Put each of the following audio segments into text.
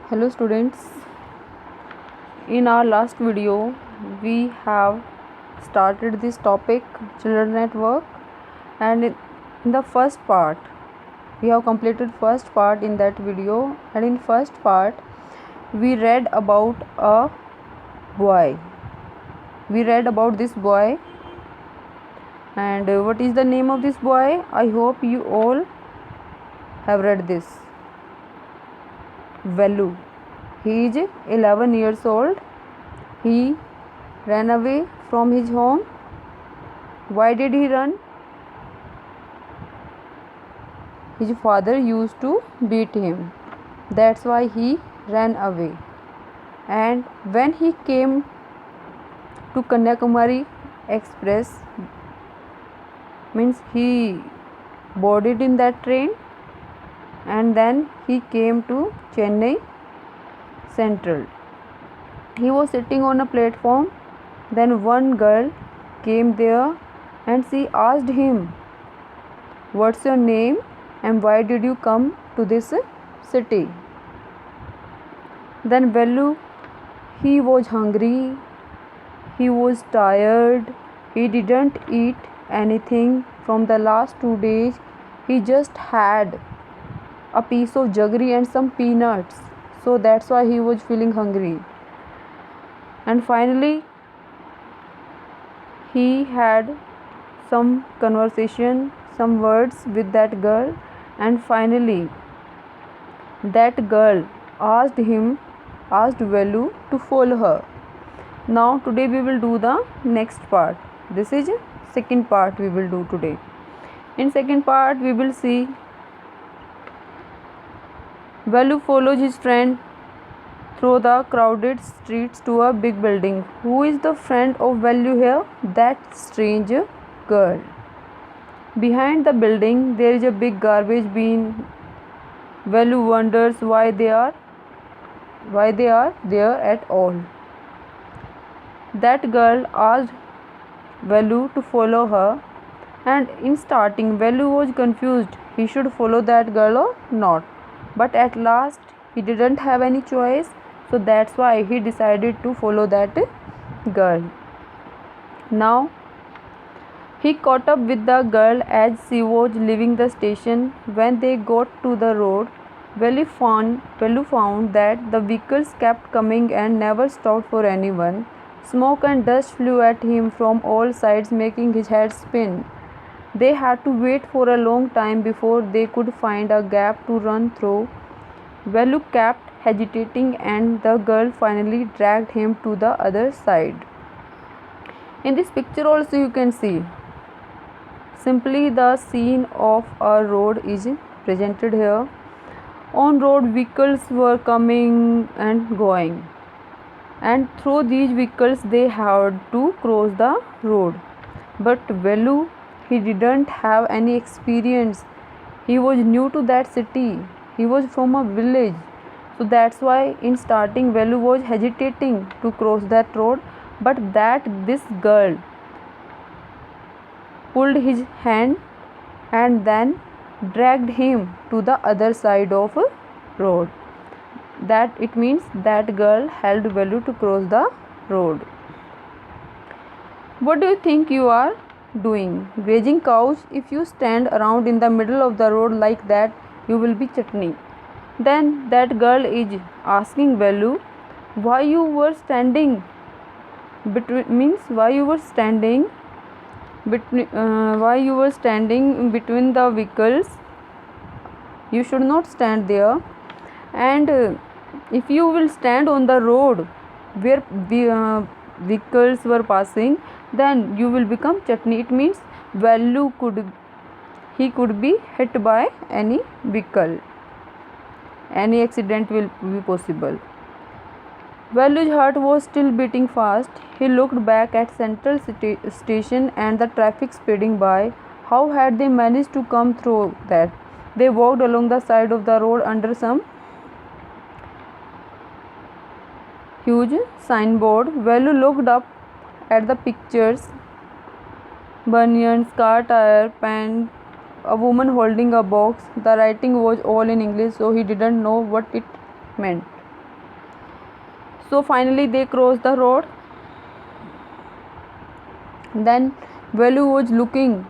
Hello students, in our last video we have started this topic children at work, and in the first part we have completed first part in that video. And in first part we read about a boy. We read about this boy, and what is the name of this boy? I hope you all have read this. Velu. He is 11 years old. He ran away from his home. Why did he run? His father used to beat him. That's why he ran away. And when he came to Kanyakumari Express, means he boarded in that train, and then he came to Chennai Central. He was sitting on a platform. Then one girl came there and she asked him, "What's your name and why did you come to this city?" Then Velu, he was hungry, he was tired, he didn't eat anything from the last 2 days. He just had a piece of jaggery and some peanuts, so that's why he was feeling hungry. And finally he had some conversation, some words with that girl, and finally that girl asked Velu to follow her. Now today we will do the next part. This is second part we will do today. In second part we will see Velu follows his friend through the crowded streets to a big building. Who is the friend of Velu here? That strange girl. Behind the building there is a big garbage bin. Velu wonders why they are there at all. That girl asked Velu to follow her, and in starting Velu was confused he should follow that girl or not. But at last he didn't have any choice, so that's why he decided to follow that girl. Now he caught up with the girl as she was leaving the station. When they got to the road, Velu found that the vehicles kept coming and never stopped for anyone. Smoke and dust flew at him from all sides, making his head spin. They had to wait for a long time before they could find a gap to run through. Velu kept hesitating, and the girl finally dragged him to the other side. In this picture also you can see simply the scene of a road is presented here. On road vehicles were coming and going, and through these vehicles they had to cross the road. But Velu, he didn't have any experience. He was new to that city. He was from a village. So that's why in starting Velu was hesitating to cross that road, but this girl pulled his hand and then dragged him to the other side of a road. That it means that girl helped Velu to cross the road. What do you think you are doing? Grazing cows? If you stand around in the middle of the road like that, you will be chutney. Then that girl is asking Velu why you were standing between between the vehicles. You should not stand there, and if you will stand on the road where vehicles were passing, then you will become chutney. It means Velu could be hit by any vehicle. Any accident will be possible. Velu's heart was still beating fast. He looked back at Central Station and the traffic speeding by. How had they managed to come through that? They walked along the side of the road under some huge signboard. Velu looked up at the pictures: bunions, car tire, pant, a woman holding a box. The writing was all in English, so he didn't know what it meant. So finally they crossed the road. Then Velu was looking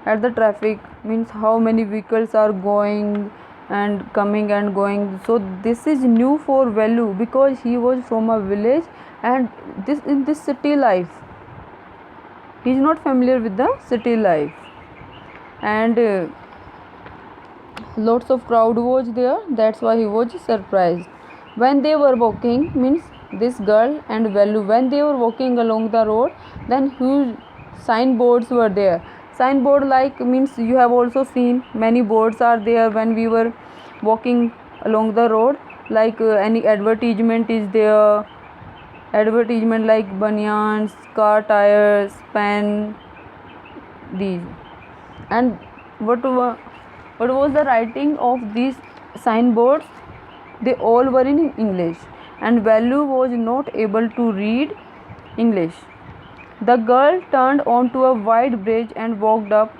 at the traffic, means how many vehicles are going and coming and going. So this is new for Velu because he was from a village, and this in this city life he is not familiar with the city life. And lots of crowd was there, that's why he was surprised. When they were walking, means this girl and Velu, when they were walking along the road, then huge signboards were there. Signboard like means you have also seen many boards are there when we were walking along the road, like any advertisement is there, advertisement like banyans, car tires, pen, these. And what was the writing of these signboards? They all were in English, and Velu was not able to read English. The girl turned onto a wide bridge and walked up.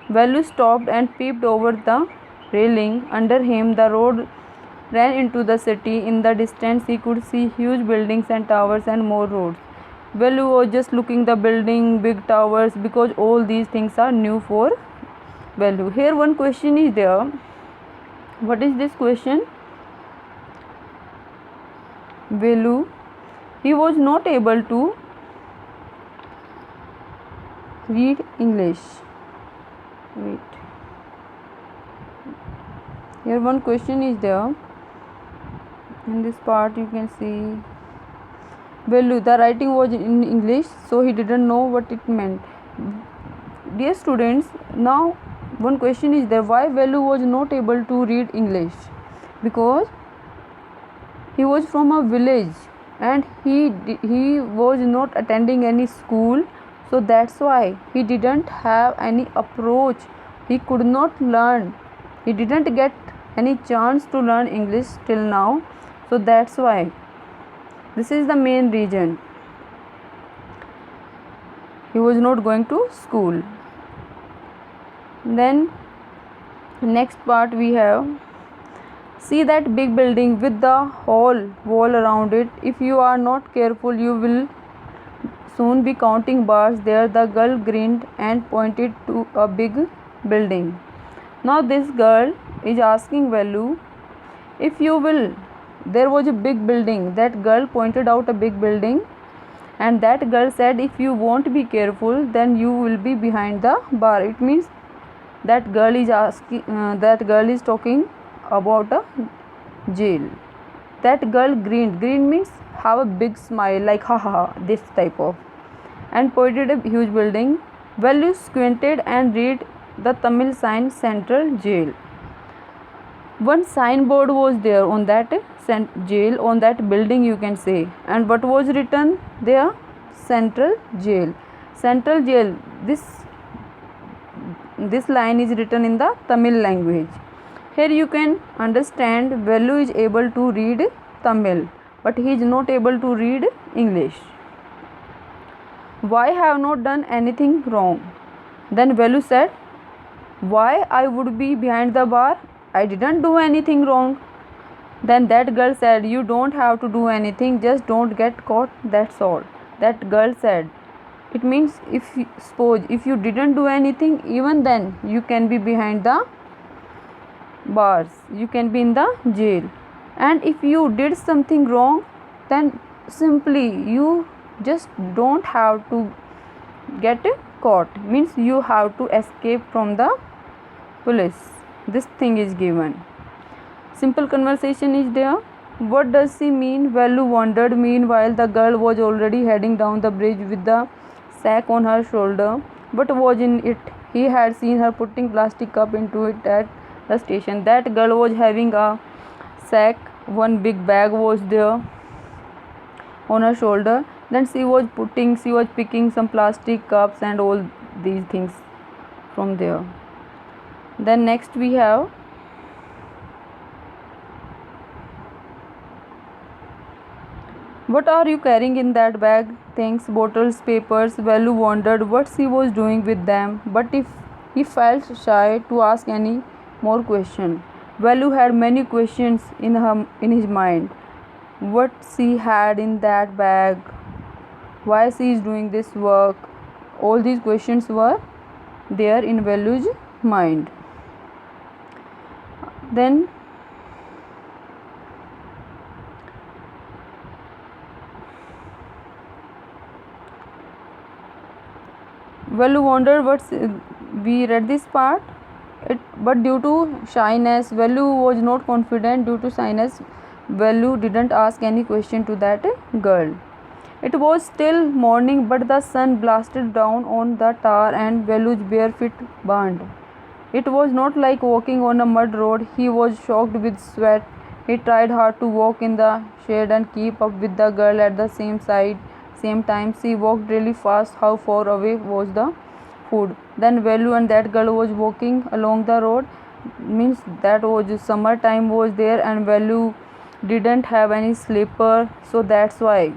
Velu stopped and peeped over the railing. Under him, the road ran into the city. In the distance, he could see huge buildings and towers and more roads. Velu was just looking the building, big towers, because all these things are new for Velu. Here one question is there. What is this question? Velu, he was not able to read English. Wait. Here one question is there. In this part you can see Velu, the writing was in English, so he didn't know what it meant. Dear students, now one question is there, why Velu was not able to read English? Because he was from a village and he was not attending any school, so that's why he didn't have any approach. He could not learn. He didn't get any chance to learn English till now, so that's why. This is the main reason. He was not going to school. Then next part we have, see that big building with the whole wall around it. If you are not careful, you will soon be counting bars there. The girl grinned and pointed to a big building. Now this girl is asking Velu, if you will, there was a big building. That girl pointed out a big building, and that girl said, if you won't be careful, then you will be behind the bar. It means that girl is talking about a jail. That girl grinned. Grin means have a big smile, like ha ha ha, this type of, and pointed a huge building. Velu squinted and read the Tamil sign, Central Jail. One signboard was there on that jail, on that building you can say. And what was written there? Central Jail. Central Jail. This line is written in the Tamil language. Here you can understand Velu is able to read Tamil, but he is not able to read English. Why have not done anything wrong? Then Velu said, why I would be behind the bar? I didn't do anything wrong. Then that girl said, you don't have to do anything, just don't get caught, that's all. That girl said, it means if you didn't do anything, even then you can be behind the bars, you can be in the jail. And if you did something wrong, then simply you just don't have to get caught, means you have to escape from the police. This thing is given. Simple conversation is there. What does she mean? Velu wondered. Meanwhile, the girl was already heading down the bridge with the sack on her shoulder. What was in it? He had seen her putting plastic cup into it at the station. That girl was having a sack. One big bag was there on her shoulder. Then she was picking some plastic cups and all these things from there. Then next we have, what are you carrying in that bag? Things, bottles, papers. Velu wondered what she was doing with them, but if he felt shy to ask any more questions. Velu had many questions in his mind. what she had in that bag, why she is doing this work. All these questions were there in Velu's mind. Then Velu wondered what we read this part. But due to shyness, Velu was not confident. Due to shyness, Velu didn't ask any question to that girl. It was still morning, but the sun blasted down on the tar and Velu's bare feet burned. It was not like walking on a mud road. He was soaked with sweat. He tried hard to walk in the shade and keep up with the girl at the same time. She walked really fast. How far away was the food? Then Velu and that girl was walking along the road. Means that was summertime was there, and Velu didn't have any slipper, so that's why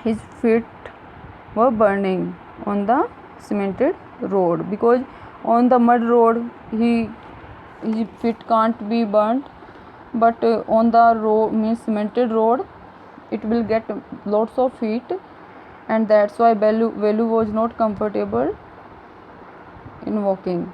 his feet were burning on the cemented road, because on the mud road his feet can't be burnt, but on the road means cemented road it will get lots of heat, and that's why Velu was not comfortable in walking.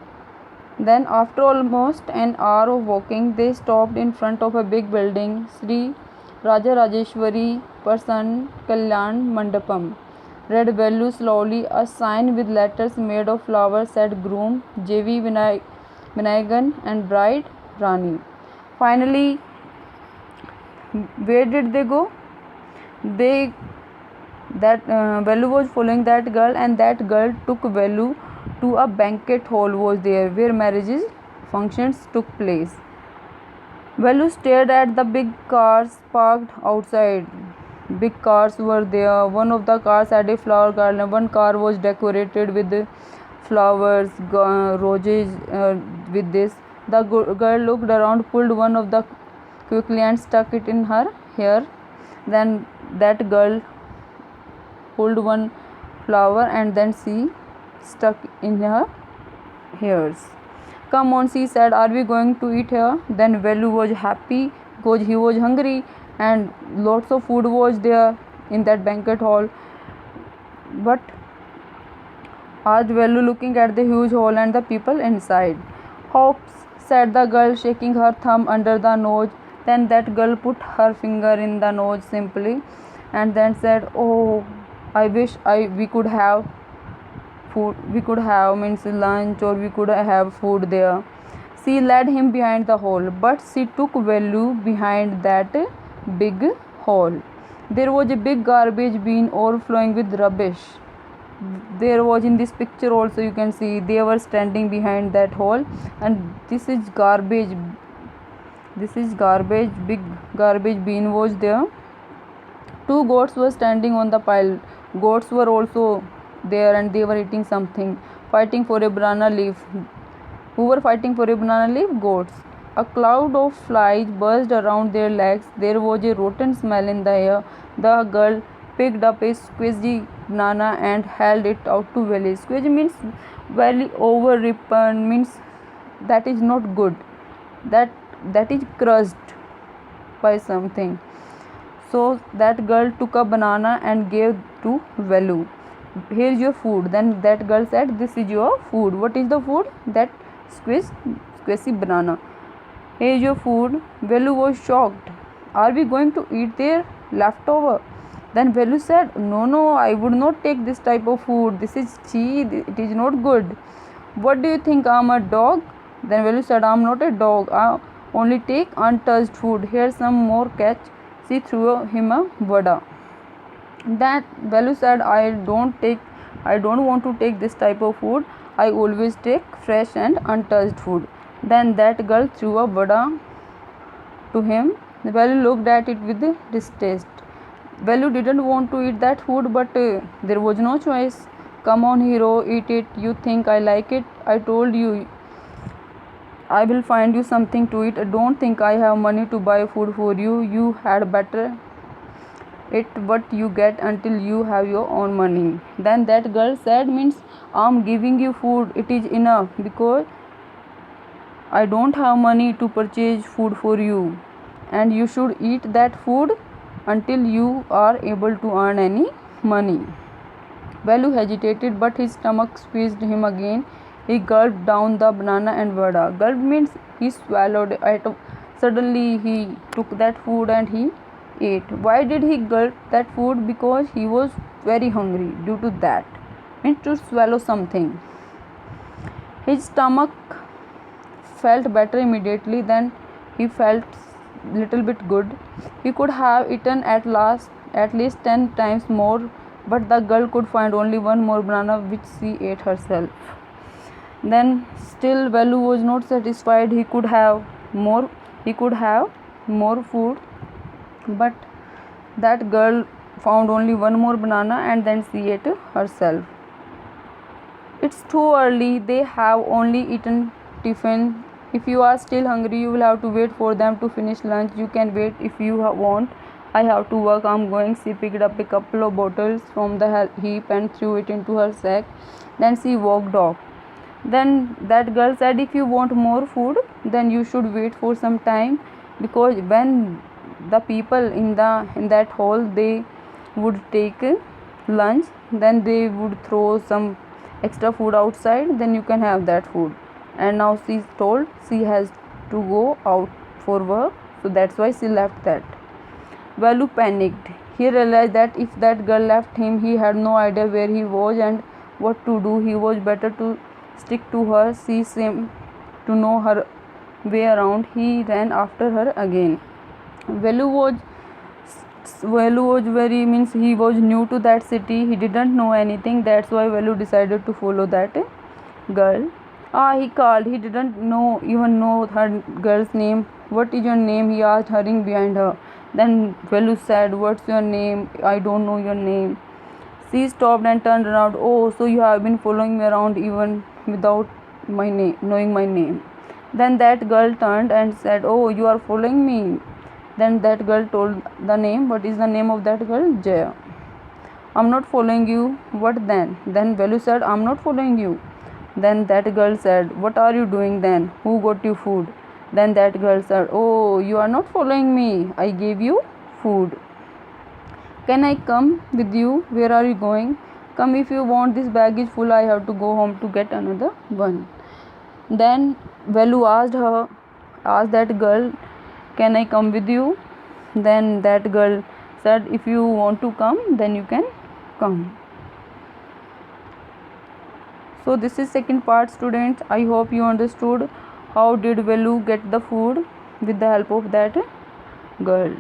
Then after almost an hour of walking, they stopped in front of a big building, Sri Raja Rajeshwari Prasanna Kalyan Mandapam. Read Velu slowly. A sign with letters made of flowers said groom J.V. Vinayagan and bride Rani. Finally, where did they go? Velu was following that girl, and that girl took Velu to a banquet hall was there where marriages functions took place. Velu stared at the big cars parked outside. Big cars were there. One of the cars had a flower garden. One car was decorated with flowers, roses. With this, the girl looked around, pulled one of the quickly and stuck it in her hair. Then that girl pulled one flower and then she stuck in her hairs. Come on, she said, are we going to eat here? Then Velu was happy because he was hungry and lots of food was there in that banquet hall. But asked Velu, looking at the huge hall and the people inside. Hops, said the girl, shaking her thumb under the nose. Then that girl put her finger in the nose simply and then said, oh, I wish we could have food, we could have means lunch, or we could have food there. She led him behind the hall, but she took Velu behind that big hall. There was a big garbage bin overflowing with rubbish. There was in this picture also, you can see they were standing behind that hall, and this is garbage, big garbage bin was there. Two goats were standing on the pile. Goats were also there and they were eating something, fighting for a banana leaf. Who were fighting for a banana leaf? Goats. A cloud of flies buzzed around their legs. There was a rotten smell in the air. The girl picked up a squishy banana and held it out to Velu. Squishy means very over ripened, means that is not good. That is crushed by something. So that girl took a banana and gave to Velu. Here's your food. Then that girl said, this is your food. What is the food? That squishy banana. Here's your food. Velu was shocked. Are we going to eat their leftover? Then Velu said, no, I would not take this type of food. This is cheap. It is not good. What do you think? I'm a dog? Then Velu said, I'm not a dog. I only take untouched food. Here's some more catch. She threw him a vada. That Velu said, I don't want to take this type of food. I always take fresh and untouched food. Then that girl threw a vada to him. Velu looked at it with distaste. Velu didn't want to eat that food, but there was no choice. Come on, hero, eat it. You think I like it? I told you I will find you something to eat. Don't think I have money to buy food for you. You had better eat what you get until you have your own money. Then that girl said, means I'm giving you food. It is enough because I don't have money to purchase food for you. And you should eat that food until you are able to earn any money. Velu hesitated, but his stomach squeezed him again. He gulped down the banana and vada. Gulp means he swallowed it. Suddenly he took that food and he ate. Why did he gulp that food? Because he was very hungry. Due to that, means to swallow something. His stomach felt better immediately. Then he felt little bit good. He could have eaten at least 10 times more, but the girl could find only one more banana which she ate herself. Then still Velu was not satisfied. He could have more food, but that girl found only one more banana and then she ate herself. It's too early. They have only eaten tiffin. If you are still hungry, you will have to wait for them to finish lunch. You can wait if you want. I have to work. I'm going. She picked up a couple of bottles from the heap and threw it into her sack. Then she walked off. Then that girl said, if you want more food, then you should wait for some time, because when the people in that hall, they would take lunch, then they would throw some extra food outside, then you can have that food. And now she's told she has to go out for work, so that's why she left that. Velu panicked. He realized that if that girl left him, he had no idea where he was and what to do. He was better to stick to her. She seemed to know her way around. He ran after her again. Velu was very, means he was new to that city. He didn't know anything. That's why Velu decided to follow that girl. He called. He didn't even know her girl's name. What is your name? He asked, hurrying behind her. Then Velu said, what's your name? I don't know your name. She stopped and turned around. Oh, so you have been following me around even without knowing my name. Then that girl turned and said, oh, you are following me. Then that girl told the name. What is the name of that girl? Jaya. I'm not following you. What then? Then Velu said, I'm not following you. Then that girl said, what are you doing then? Who got you food? Then that girl said, oh, you are not following me. I gave you food. Can I come with you? Where are you going? Come if you want. This bag is full. I have to go home to get another one. Then Velu asked that girl, can I come with you? Then that girl said, if you want to come, then you can come. So this is second part, students. I hope you understood how did Velu get the food with the help of that girl.